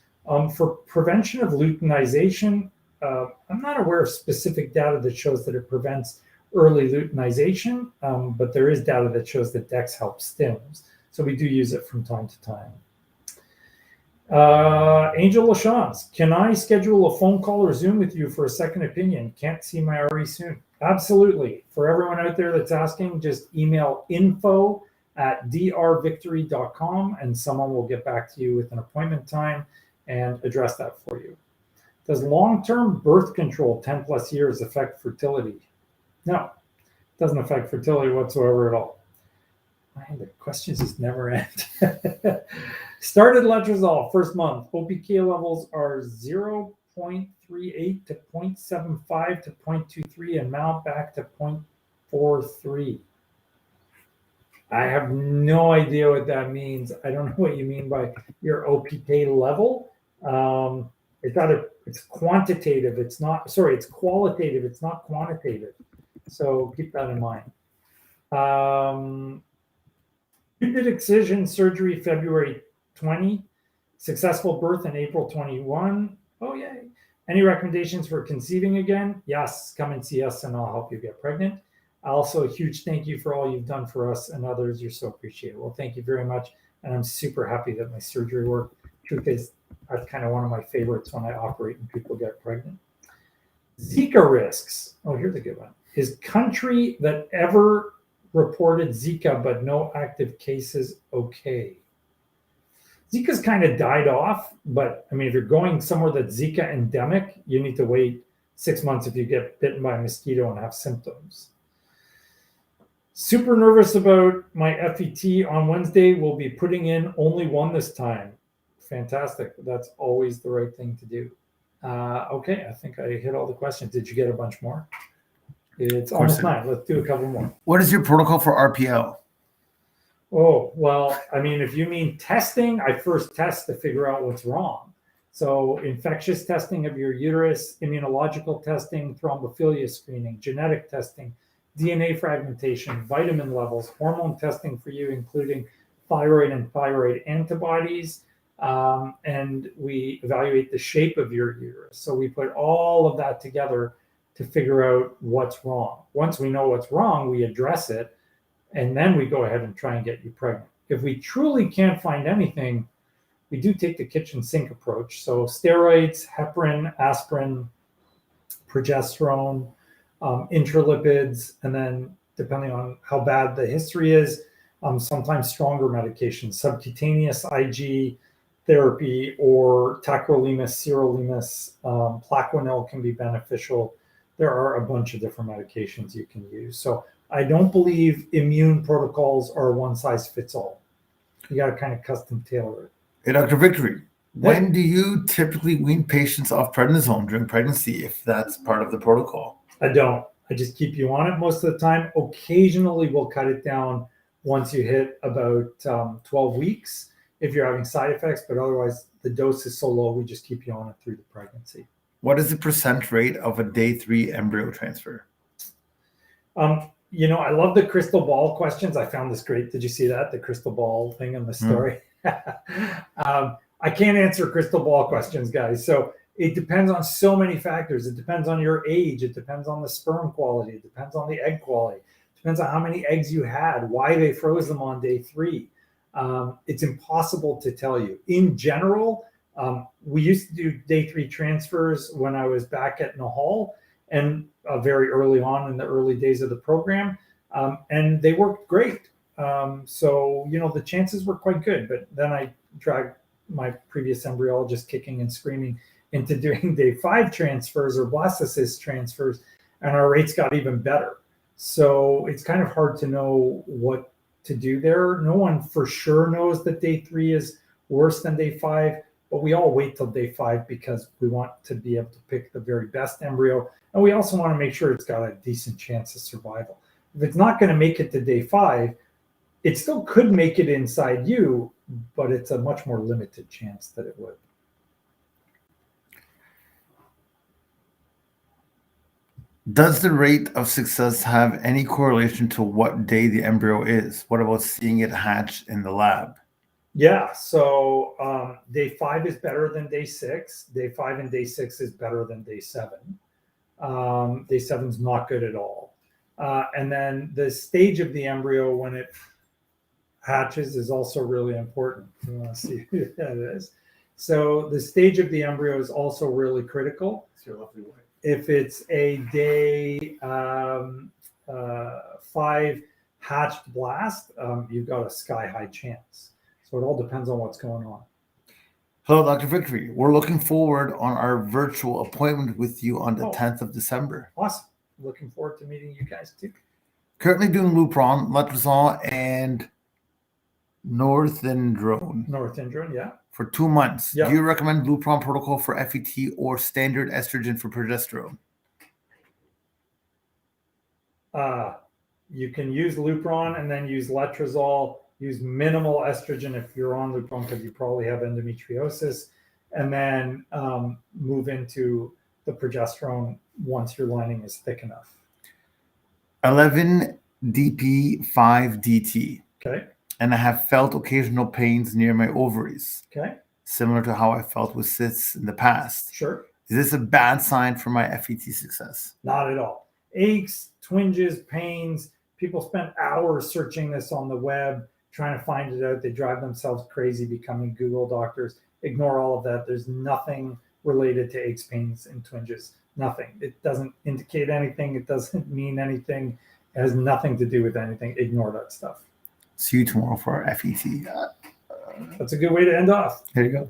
For prevention of luteinization, I'm not aware of specific data that shows that it prevents early luteinization, but there is data that shows that Dex helps stims. So we do use it from time to time. Angel LaChance, can I schedule a phone call or Zoom with you for a second opinion? Can't see my RE soon. Absolutely. For everyone out there that's asking, just email info@drvictory.com and someone will get back to you with an appointment time and address that for you. Does long-term birth control, 10 plus years, affect fertility? No, it doesn't affect fertility whatsoever at all. Man, the questions just never end. Started letrozole first month. OPK levels are 0.38 to 0.75 to 0.23 and now back to 0.43. I have no idea what that means. I don't know what you mean by your OPK level. It's quantitative. It's qualitative. It's not quantitative. So keep that in mind. You did excision surgery February 20, successful birth in April 21. Oh, yay. Any recommendations for conceiving again? Yes, come and see us and I'll help you get pregnant. Also, a huge thank you for all you've done for us and others. You're so appreciated. Well, thank you very much. And I'm super happy that my surgery worked. Truth is, that's kind of one of my favorites when I operate and people get pregnant. Zika risks. Oh, here's a good one. Is country that ever reported Zika but no active cases okay? Zika's kind of died off, but I mean, if you're going somewhere that's Zika endemic, you need to wait 6 months if you get bitten by a mosquito and have symptoms. Super nervous about my FET on Wednesday. We'll be putting in only one this time. Fantastic. That's always the right thing to do. Okay, I think I hit all the questions. Did you get a bunch more? It's almost 9. Let's do a couple more. What is your protocol for RPL? Oh, well, I mean, if you mean testing, I first test to figure out what's wrong. So infectious testing of your uterus, immunological testing, thrombophilia screening, genetic testing, DNA fragmentation, vitamin levels, hormone testing for you, including thyroid and thyroid antibodies. And we evaluate the shape of your uterus. So we put all of that together to figure out what's wrong. Once we know what's wrong, we address it, and then we go ahead and try and get you pregnant. If we truly can't find anything, we do take the kitchen sink approach. So steroids, heparin, aspirin, progesterone, intralipids, and then depending on how bad the history is, sometimes stronger medications, subcutaneous IG therapy or tacrolimus, sirolimus, Plaquenil can be beneficial. There are a bunch of different medications you can use. So I don't believe immune protocols are one size fits all. You got to kind of custom tailor it. Hey, Dr. Victory, when do you typically wean patients off prednisone during pregnancy, if that's part of the protocol? I don't. I just keep you on it most of the time. Occasionally, we'll cut it down once you hit about 12 weeks if you're having side effects, but otherwise the dose is so low, we just keep you on it through the pregnancy. What is the % rate of a day 3 embryo transfer? You know, I love the crystal ball questions. I found this great. Did you see that? The crystal ball thing in the story? I can't answer crystal ball questions, guys. So it depends on so many factors. It depends on your age. It depends on the sperm quality. It depends on the egg quality. It depends on how many eggs you had, why they froze them on day 3. It's impossible to tell you. In general, we used to do day 3 transfers when I was back at Nahal and very early on in the early days of the program, and they worked great. So, you know, the chances were quite good, but then I dragged my previous embryologist kicking and screaming into doing day 5 transfers or blastocyst transfers, and our rates got even better. So it's kind of hard to know what to do there. No one for sure knows that day 3 is worse than day 5, but we all wait till day 5 because we want to be able to pick the very best embryo. And we also want to make sure it's got a decent chance of survival. If it's not going to make it to day 5, it still could make it inside you, but it's a much more limited chance that it would. Does the rate of success have any correlation to what day the embryo is? What about seeing it hatch in the lab? Yeah, so day 5 is better than day 6. Day 5 and day 6 is better than day 7. Day 7 is not good at all. And then the stage of the embryo when it hatches is also really important. You want to see who that is. So the stage of the embryo is also really critical. It's your lovely wife. If it's a day 5 hatched blast, you've got a sky-high chance. So it all depends on what's going on. Hello, Dr. Vickery. We're looking forward on our virtual appointment with you on the 10th of December. Awesome. Looking forward to meeting you guys too. Currently doing Lupron, Letrozole, and Northindrone. Northindrone, yeah. For 2 months. Yeah. Do you recommend Lupron protocol for FET or standard estrogen for progesterone? You can use Lupron and then use Letrozole. Use minimal estrogen if you're on Lupron because you probably have endometriosis, and then move into the progesterone once your lining is thick enough. 11-DP5-DT. Okay. And I have felt occasional pains near my ovaries. Okay. Similar to how I felt with cysts in the past. Sure. Is this a bad sign for my FET success? Not at all. Aches, twinges, pains. People spend hours searching this on the web, trying to find it out. They drive themselves crazy becoming Google doctors. Ignore all of that. There's nothing related to aches, pains, and twinges. Nothing. It doesn't indicate anything. It doesn't mean anything. It has nothing to do with anything. Ignore that stuff. See you tomorrow for our FET. That's a good way to end off. There you go.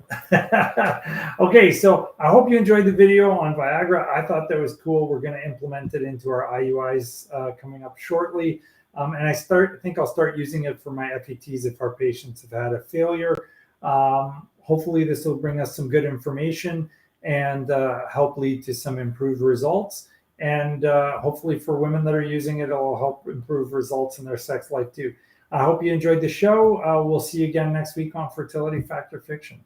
Okay, so I hope you enjoyed the video on Viagra. I thought that was cool. We're going to implement it into our IUIs coming up shortly. And I think I'll start using it for my FETs if our patients have had a failure. Hopefully this will bring us some good information and help lead to some improved results. And hopefully for women that are using it, it'll help improve results in their sex life too. I hope you enjoyed the show. We'll see you again next week on Fertility Fact or Fiction.